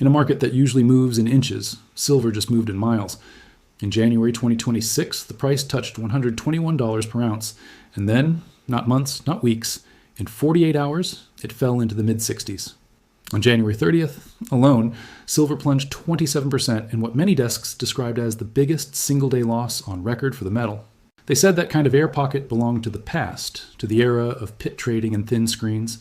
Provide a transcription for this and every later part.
In a market that usually moves in inches, silver just moved in miles. In January 2026, the price touched $121 per ounce, and then, not months, not weeks, in 48 hours, it fell into the mid-60s. On January 30th alone, silver plunged 27% in what many desks described as the biggest single-day loss on record for the metal. They said that kind of air pocket belonged to the past, to the era of pit trading and thin screens.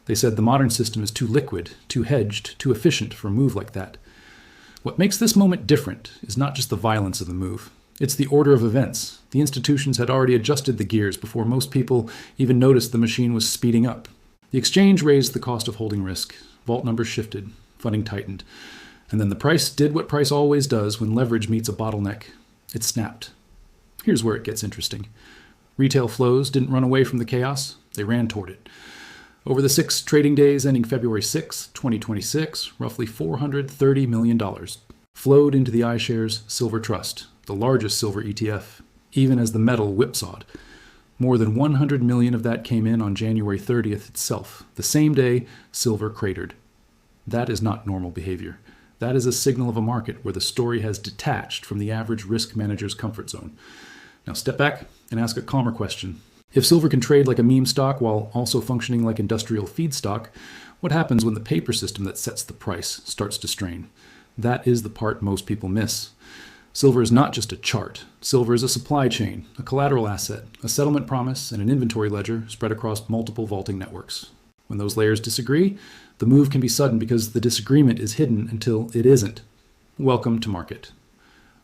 They said the modern system is too liquid, too hedged, too efficient for a move like that. What makes this moment different is not just the violence of the move. It's the order of events. The institutions had already adjusted the gears before most people even noticed the machine was speeding up. The exchange raised the cost of holding risk. Vault numbers shifted. Funding tightened. And then the price did what price always does when leverage meets a bottleneck. It snapped. Here's where it gets interesting. Retail flows didn't run away from the chaos. They ran toward it. Over the 6 trading days ending February 6, 2026, roughly $430 million flowed into the iShares Silver Trust, the largest silver ETF, even as the metal whipsawed. More than 100 million of that came in on January 30th itself, the same day silver cratered. That is not normal behavior. That is a signal of a market where the story has detached from the average risk manager's comfort zone. Now step back and ask a calmer question. If silver can trade like a meme stock while also functioning like industrial feedstock, what happens when the paper system that sets the price starts to strain? That is the part most people miss. Silver is not just a chart. Silver is a supply chain, a collateral asset, a settlement promise, and an inventory ledger spread across multiple vaulting networks. When those layers disagree, the move can be sudden because the disagreement is hidden until it isn't. Welcome to market.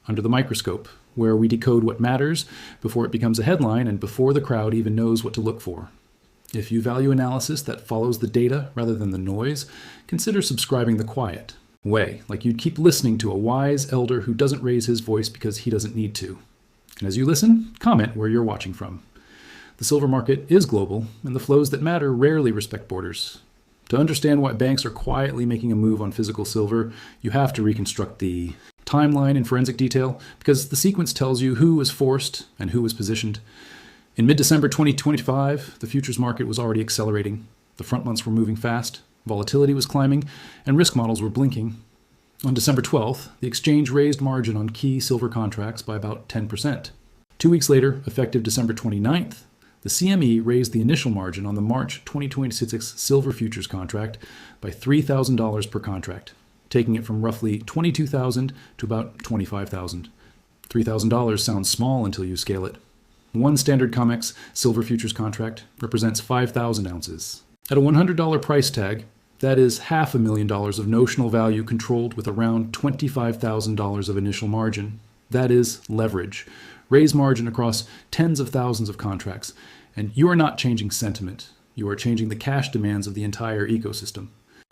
Under the microscope, where we decode what matters before it becomes a headline and before the crowd even knows what to look for. If you value analysis that follows the data rather than the noise, consider subscribing the quiet way, like you'd keep listening to a wise elder who doesn't raise his voice because he doesn't need to. And as you listen, comment where you're watching from. The silver market is global, and the flows that matter rarely respect borders. To understand why banks are quietly making a move on physical silver, you have to reconstruct the timeline in forensic detail, because the sequence tells you who was forced and who was positioned. In mid-December 2025, the futures market was already accelerating. The front months were moving fast. Volatility was climbing, and risk models were blinking. On December 12th, the exchange raised margin on key silver contracts by about 10%. 2 weeks later, effective December 29th, the CME raised the initial margin on the March 2026 silver futures contract by $3,000 per contract, taking it from roughly $22,000 to about $25,000. $3,000 sounds small until you scale it. One standard COMEX silver futures contract represents 5,000 ounces. At a $100 price tag, that is $500,000 of notional value controlled with around $25,000 of initial margin. That is leverage. Raise margin across tens of thousands of contracts. And you are not changing sentiment. You are changing the cash demands of the entire ecosystem.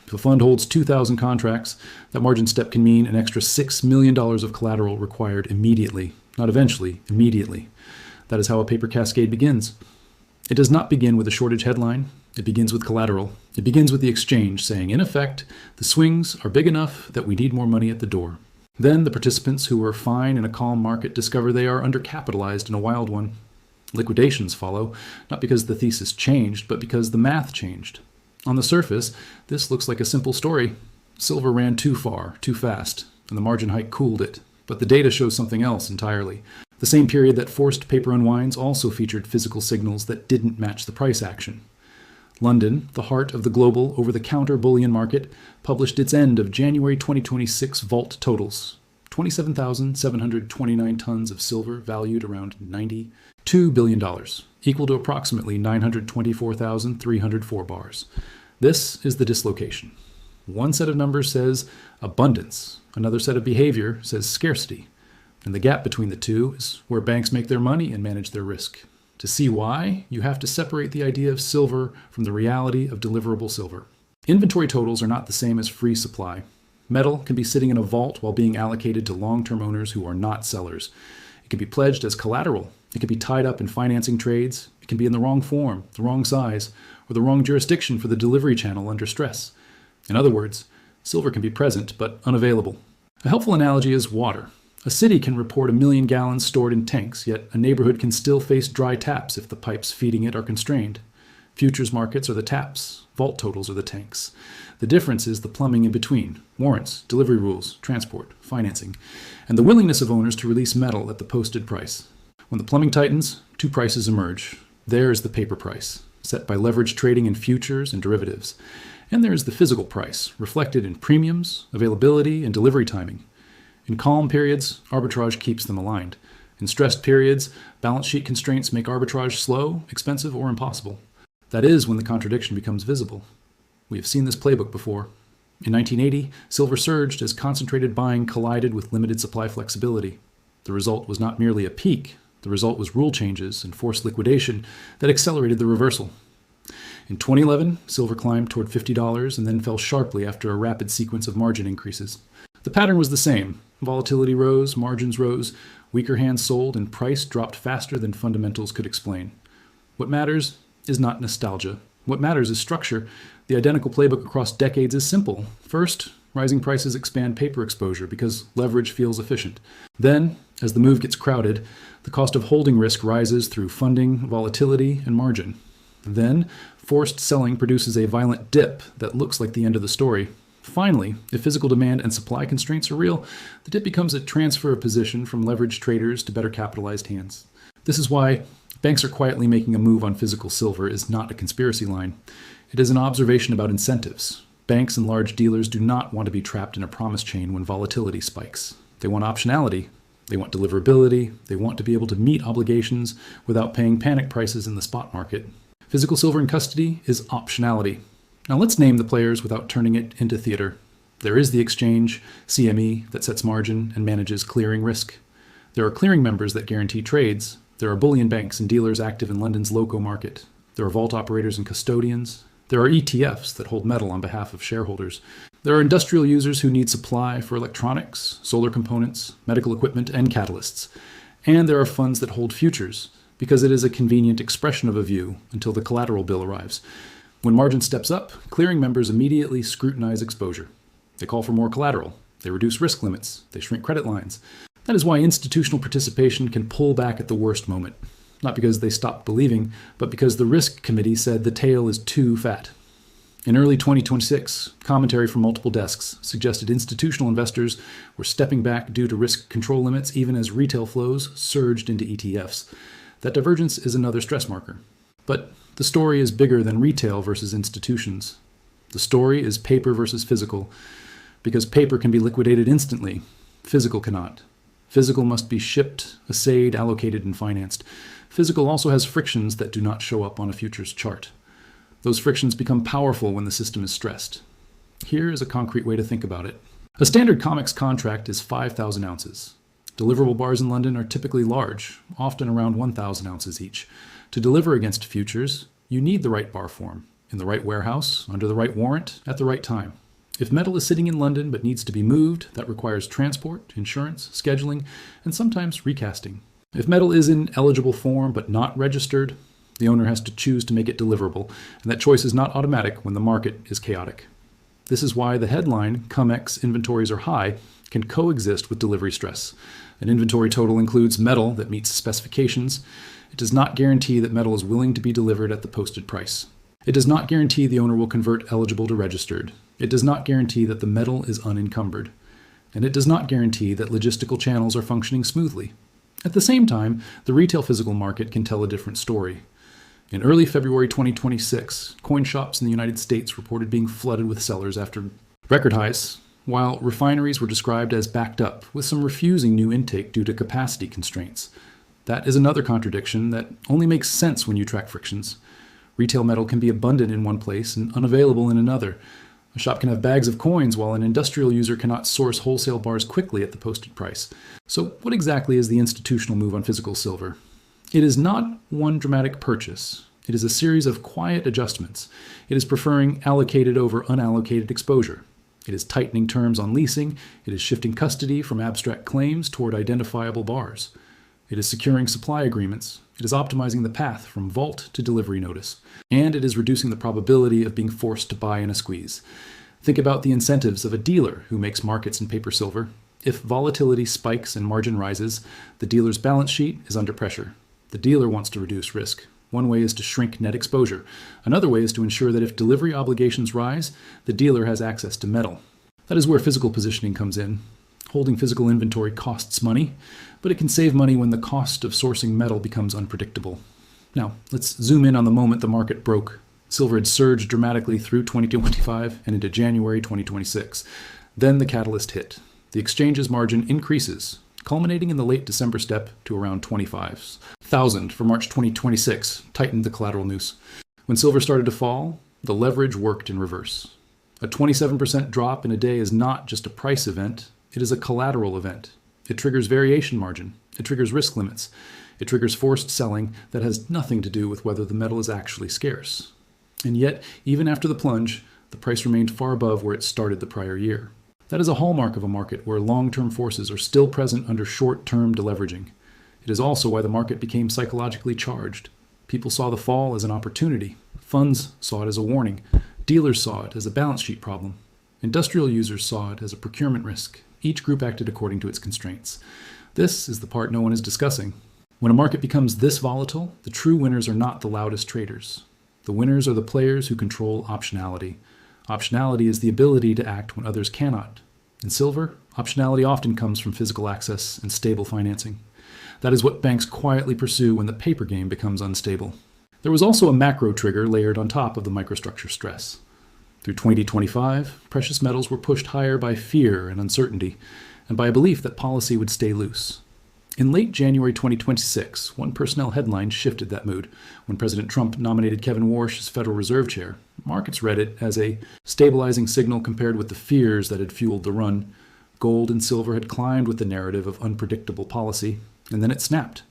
If a fund holds 2,000 contracts, that margin step can mean an extra $6 million of collateral required immediately. Not eventually, immediately. That is how a paper cascade begins. It does not begin with a shortage headline. It begins with collateral. It begins with the exchange saying, in effect, the swings are big enough that we need more money at the door. Then the participants who are fine in a calm market discover they are undercapitalized in a wild one. Liquidations follow, not because the thesis changed, but because the math changed. On the surface, this looks like a simple story. Silver ran too far, too fast, and the margin hike cooled it. But the data shows something else entirely. The same period that forced paper unwinds also featured physical signals that didn't match the price action. London, the heart of the global over-the-counter bullion market, published its end of January 2026 vault totals. 27,729 tons of silver valued around $92 billion, equal to approximately 924,304 bars. This is the dislocation. One set of numbers says abundance. Another set of behavior says scarcity. And the gap between the two is where banks make their money and manage their risk. To see why, you have to separate the idea of silver from the reality of deliverable silver. Inventory totals are not the same as free supply. Metal can be sitting in a vault while being allocated to long-term owners who are not sellers. It can be pledged as collateral. It can be tied up in financing trades. It can be in the wrong form, the wrong size, or the wrong jurisdiction for the delivery channel under stress. In other words, silver can be present but unavailable. A helpful analogy is water. A city can report 1 million gallons stored in tanks, yet a neighborhood can still face dry taps if the pipes feeding it are constrained. Futures markets are the taps. Vault totals are the tanks. The difference is the plumbing in between: warrants, delivery rules, transport, financing, and the willingness of owners to release metal at the posted price. When the plumbing tightens, two prices emerge. There is the paper price, set by leverage trading in futures and derivatives. And there is the physical price, reflected in premiums, availability, and delivery timing. In calm periods, arbitrage keeps them aligned. In stressed periods, balance sheet constraints make arbitrage slow, expensive, or impossible. That is when the contradiction becomes visible. We have seen this playbook before. In 1980, silver surged as concentrated buying collided with limited supply flexibility. The result was not merely a peak. The result was rule changes and forced liquidation that accelerated the reversal. In 2011, silver climbed toward $50 and then fell sharply after a rapid sequence of margin increases. The pattern was the same. Volatility rose, margins rose, weaker hands sold, and price dropped faster than fundamentals could explain. What matters is not nostalgia. What matters is structure. The identical playbook across decades is simple. First, rising prices expand paper exposure because leverage feels efficient. Then, as the move gets crowded, the cost of holding risk rises through funding, volatility, and margin. Then, forced selling produces a violent dip that looks like the end of the story. Finally, if physical demand and supply constraints are real, the dip becomes a transfer of position from leveraged traders to better capitalized hands. This is why banks are quietly making a move on physical silver is not a conspiracy line. It is an observation about incentives. Banks and large dealers do not want to be trapped in a promise chain when volatility spikes. They want optionality. They want deliverability. They want to be able to meet obligations without paying panic prices in the spot market. Physical silver in custody is optionality. Now let's name the players without turning it into theater. There is the exchange, CME, that sets margin and manages clearing risk. There are clearing members that guarantee trades. There are bullion banks and dealers active in London's local market. There are vault operators and custodians. There are ETFs that hold metal on behalf of shareholders. There are industrial users who need supply for electronics, solar components, medical equipment, and catalysts. And there are funds that hold futures, because it is a convenient expression of a view until the collateral bill arrives. When margin steps up, clearing members immediately scrutinize exposure. They call for more collateral. They reduce risk limits. They shrink credit lines. That is why institutional participation can pull back at the worst moment. Not because they stopped believing, but because the risk committee said the tail is too fat. In early 2026, commentary from multiple desks suggested institutional investors were stepping back due to risk control limits even as retail flows surged into ETFs. That divergence is another stress marker. But the story is bigger than retail versus institutions. The story is paper versus physical, because paper can be liquidated instantly. Physical cannot. Physical must be shipped, assayed, allocated, and financed. Physical also has frictions that do not show up on a futures chart. Those frictions become powerful when the system is stressed. Here is a concrete way to think about it. A standard COMEX contract is 5,000 ounces. Deliverable bars in London are typically large, often around 1,000 ounces each. To deliver against futures, you need the right bar form, in the right warehouse, under the right warrant, at the right time. If metal is sitting in London but needs to be moved, that requires transport, insurance, scheduling, and sometimes recasting. If metal is in eligible form but not registered, the owner has to choose to make it deliverable, and that choice is not automatic when the market is chaotic. This is why the headline, COMEX inventories are high, can coexist with delivery stress. An inventory total includes metal that meets specifications. It does not guarantee that metal is willing to be delivered at the posted price. It does not guarantee the owner will convert eligible to registered. It does not guarantee that the metal is unencumbered. And it does not guarantee that logistical channels are functioning smoothly. At the same time, the retail physical market can tell a different story. In early February 2026, coin shops in the United States reported being flooded with sellers after record highs, while refineries were described as backed up, with some refusing new intake due to capacity constraints. That is another contradiction that only makes sense when you track frictions. Retail metal can be abundant in one place and unavailable in another. A shop can have bags of coins while an industrial user cannot source wholesale bars quickly at the posted price. So what exactly is the institutional move on physical silver? It is not one dramatic purchase. It is a series of quiet adjustments. It is preferring allocated over unallocated exposure. It is tightening terms on leasing. It is shifting custody from abstract claims toward identifiable bars. It is securing supply agreements. It is optimizing the path from vault to delivery notice. And it is reducing the probability of being forced to buy in a squeeze. Think about the incentives of a dealer who makes markets in paper silver. If volatility spikes and margin rises, the dealer's balance sheet is under pressure. The dealer wants to reduce risk. One way is to shrink net exposure. Another way is to ensure that if delivery obligations rise, the dealer has access to metal. That is where physical positioning comes in. Holding physical inventory costs money, but it can save money when the cost of sourcing metal becomes unpredictable. Now, let's zoom in on the moment the market broke. Silver had surged dramatically through 2025 and into January 2026. Then the catalyst hit. The exchange's margin increases, culminating in the late December step to around 25,000 for March 2026, tightened the collateral noose. When silver started to fall, the leverage worked in reverse. A 27% drop in a day is not just a price event, it is a collateral event. It triggers variation margin, it triggers risk limits, it triggers forced selling that has nothing to do with whether the metal is actually scarce. And yet, even after the plunge, the price remained far above where it started the prior year. That is a hallmark of a market where long-term forces are still present under short-term deleveraging. It is also why the market became psychologically charged. People saw the fall as an opportunity. Funds saw it as a warning. Dealers saw it as a balance sheet problem. Industrial users saw it as a procurement risk. Each group acted according to its constraints. This is the part no one is discussing. When a market becomes this volatile, the true winners are not the loudest traders. The winners are the players who control optionality. Optionality is the ability to act when others cannot. In silver, optionality often comes from physical access and stable financing. That is what banks quietly pursue when the paper game becomes unstable. There was also a macro trigger layered on top of the microstructure stress. Through 2025, precious metals were pushed higher by fear and uncertainty, and by a belief that policy would stay loose. In late January 2026, one personnel headline shifted that mood. When President Trump nominated Kevin Warsh as Federal Reserve Chair, markets read it as a stabilizing signal compared with the fears that had fueled the run. Gold and silver had climbed with the narrative of unpredictable policy, and then it snapped.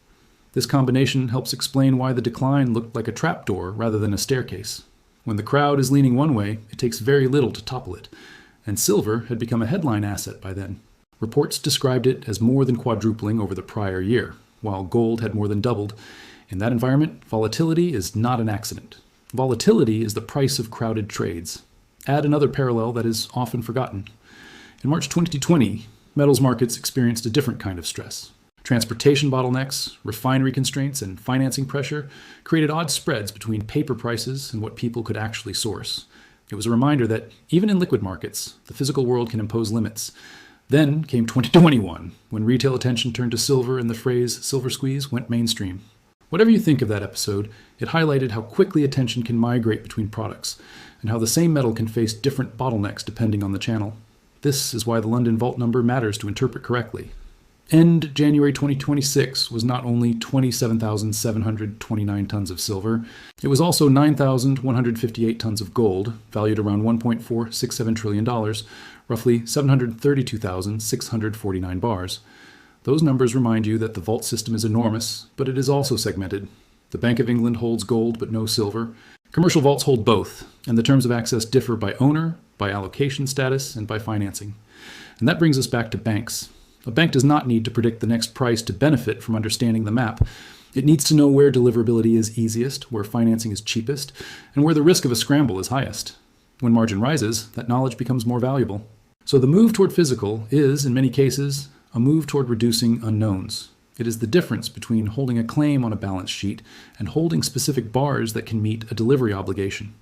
This combination helps explain why the decline looked like a trapdoor rather than a staircase. When the crowd is leaning one way, it takes very little to topple it, and silver had become a headline asset by then. Reports described it as more than quadrupling over the prior year, while gold had more than doubled. In that environment, volatility is not an accident. Volatility is the price of crowded trades. Add another parallel that is often forgotten. In March 2020, metals markets experienced a different kind of stress. Transportation bottlenecks, refinery constraints, and financing pressure created odd spreads between paper prices and what people could actually source. It was a reminder that even in liquid markets, the physical world can impose limits. Then came 2021, when retail attention turned to silver and the phrase silver squeeze went mainstream. Whatever you think of that episode, it highlighted how quickly attention can migrate between products, and how the same metal can face different bottlenecks depending on the channel. This is why the London Vault number matters to interpret correctly. End January 2026 was not only 27,729 tons of silver, it was also 9,158 tons of gold, valued around $1.467 trillion, roughly 732,649 bars. Those numbers remind you that the vault system is enormous, but it is also segmented. The Bank of England holds gold but no silver. Commercial vaults hold both, and the terms of access differ by owner, by allocation status, and by financing. And that brings us back to banks. A bank does not need to predict the next price to benefit from understanding the map. It needs to know where deliverability is easiest, where financing is cheapest, and where the risk of a scramble is highest. When margin rises, that knowledge becomes more valuable. So the move toward physical is, in many cases, a move toward reducing unknowns. It is the difference between holding a claim on a balance sheet and holding specific bars that can meet a delivery obligation.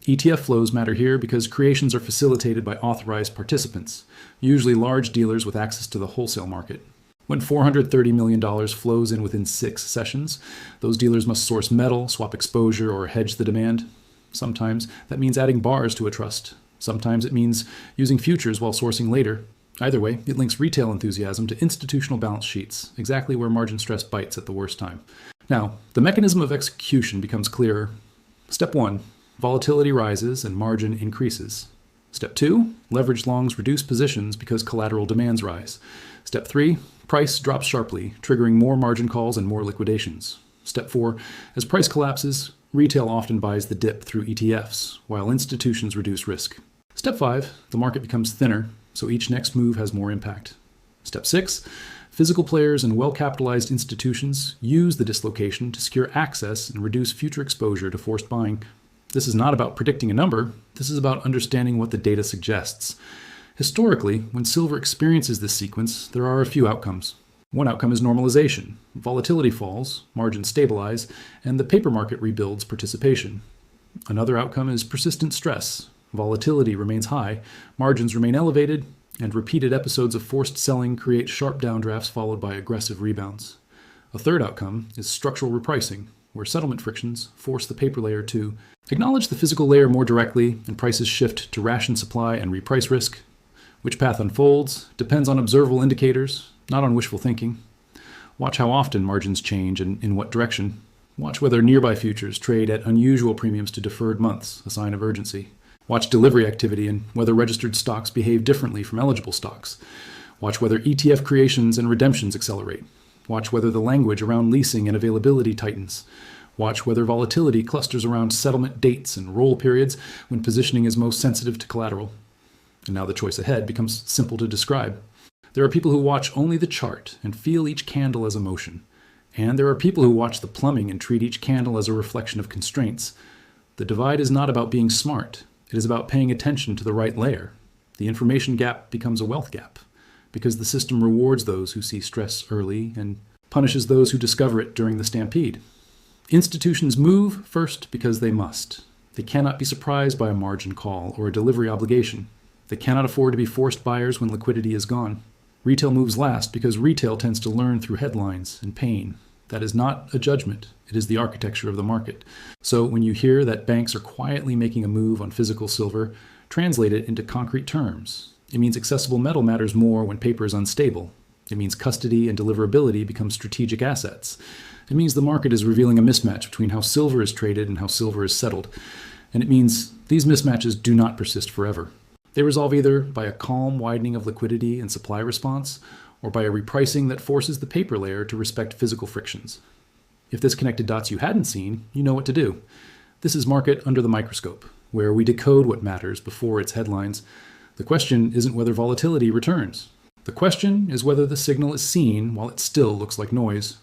ETF flows matter here because creations are facilitated by authorized participants, usually large dealers with access to the wholesale market. When $430 million flows in within 6 sessions, those dealers must source metal, swap exposure, or hedge the demand. Sometimes that means adding bars to a trust. Sometimes it means using futures while sourcing later. Either way, it links retail enthusiasm to institutional balance sheets, exactly where margin stress bites at the worst time. Now, the mechanism of execution becomes clearer. Step 1. Volatility rises and margin increases. Step 2, leverage longs reduce positions because collateral demands rise. Step 3, price drops sharply, triggering more margin calls and more liquidations. Step 4, as price collapses, retail often buys the dip through ETFs, while institutions reduce risk. Step 5, the market becomes thinner, so each next move has more impact. Step 6, physical players and well-capitalized institutions use the dislocation to secure access and reduce future exposure to forced buying. This is not about predicting a number, this is about understanding what the data suggests. Historically, when silver experiences this sequence, there are a few outcomes. One outcome is normalization. Volatility falls, margins stabilize, and the paper market rebuilds participation. Another outcome is persistent stress. Volatility remains high, margins remain elevated, and repeated episodes of forced selling create sharp downdrafts followed by aggressive rebounds. A third outcome is structural repricing, where settlement frictions force the paper layer to acknowledge the physical layer more directly and prices shift to ration supply and reprice risk. Which path unfolds depends on observable indicators, not on wishful thinking. Watch how often margins change and in what direction. Watch whether nearby futures trade at unusual premiums to deferred months, a sign of urgency. Watch delivery activity and whether registered stocks behave differently from eligible stocks. Watch whether ETF creations and redemptions accelerate. Watch whether the language around leasing and availability tightens. Watch whether volatility clusters around settlement dates and roll periods when positioning is most sensitive to collateral. And now the choice ahead becomes simple to describe. There are people who watch only the chart and feel each candle as emotion. And there are people who watch the plumbing and treat each candle as a reflection of constraints. The divide is not about being smart. It is about paying attention to the right layer. The information gap becomes a wealth gap, because the system rewards those who see stress early and punishes those who discover it during the stampede. Institutions move first because they must. They cannot be surprised by a margin call or a delivery obligation. They cannot afford to be forced buyers when liquidity is gone. Retail moves last because retail tends to learn through headlines and pain. That is not a judgment. It is the architecture of the market. So when you hear that banks are quietly making a move on physical silver, translate it into concrete terms. It means accessible metal matters more when paper is unstable. It means custody and deliverability become strategic assets. It means the market is revealing a mismatch between how silver is traded and how silver is settled. And it means these mismatches do not persist forever. They resolve either by a calm widening of liquidity and supply response, or by a repricing that forces the paper layer to respect physical frictions. If this connected dots you hadn't seen, you know what to do. This is Market Under the Microscope, where we decode what matters before its headlines. The question isn't whether volatility returns. The question is whether the signal is seen while it still looks like noise.